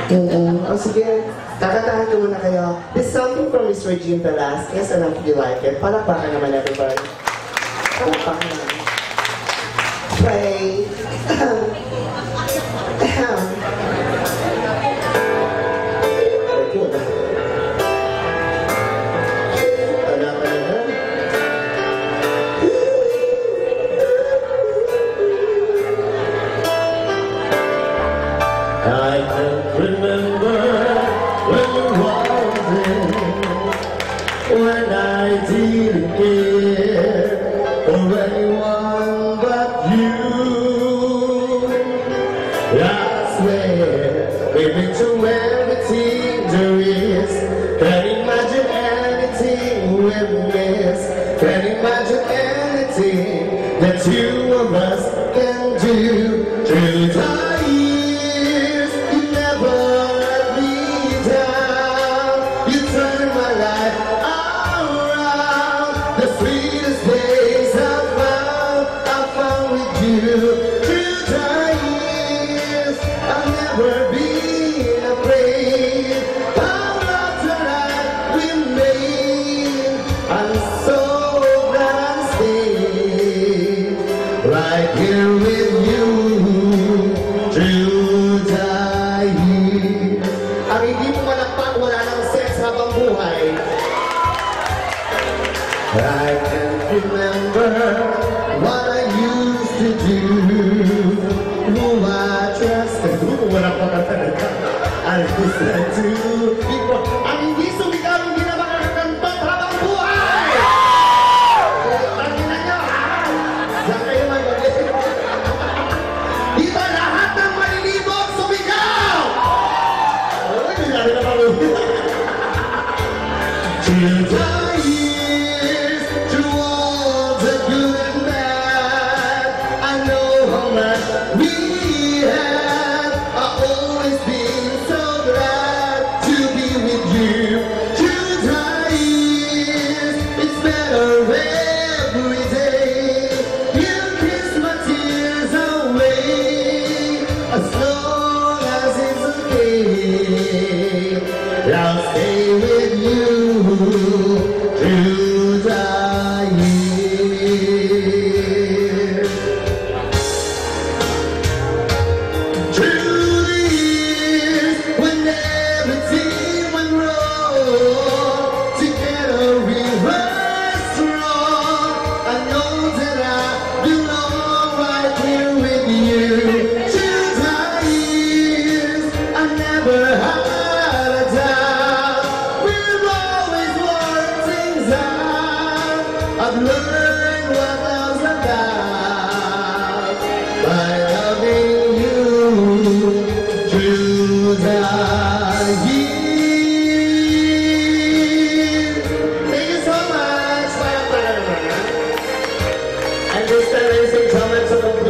O sige, kakatahan ko muna kayo. This is something from Miss Regine Velasquez and I hope you like it. Palakpakan naman everybody. Palakpakan naman. Pray. I can't remember when you walked in, when I didn't care for anyone but you. I swear, we've been through everything there is. Can't imagine anything we've missed. Can't imagine anything that two of us can do through time. Right here with you, to die. Ang hindi mo malakpak, wala nang sex habang buhay. I can't remember what I used to do, who I trusted, who wala pa ka talaga. I listened to people. Ang hindi sumigaw, hindi na makakakantot habang buhay. Tangina nyo, ha? Yan kayo man. Di ba lahat ng malilibog sumigaw? Ay, hindi namin na pag-uwi. Till the years, through all the good and bad, I know how much we have. I've always been so glad to be with you. Till the years, it's better every day. You kiss my tears away, as long as it's okay. I'll stay with you through the years. Through the years, when everything went wrong, together we were strong. I know that I belong right here with you. Through the years, I never had a doubt. We've always worked things out. I've learned what love's about by loving you through the years. Thank you so much. And this, ladies and gentlemen, to the